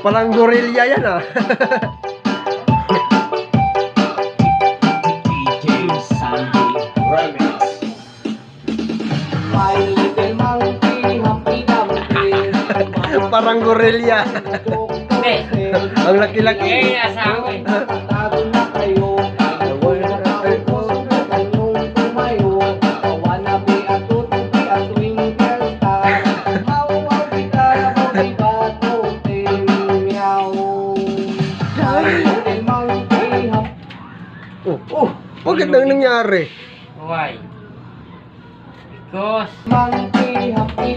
Parang gorilla yan ah. DJ Sandy Remix. My little monkey, Humpty Dumpty. Parang gorilla. Ang laki-laki. Eh, nasa ako eh. Tago na kayo. Wala na kayo. Kanyong tumayo. Wannabe at tutupi at twinkle star. Mau-mau kita, mau batote. Meow. My little monkey, Bakit nang nangyari? Why? Because Monkey, Humpty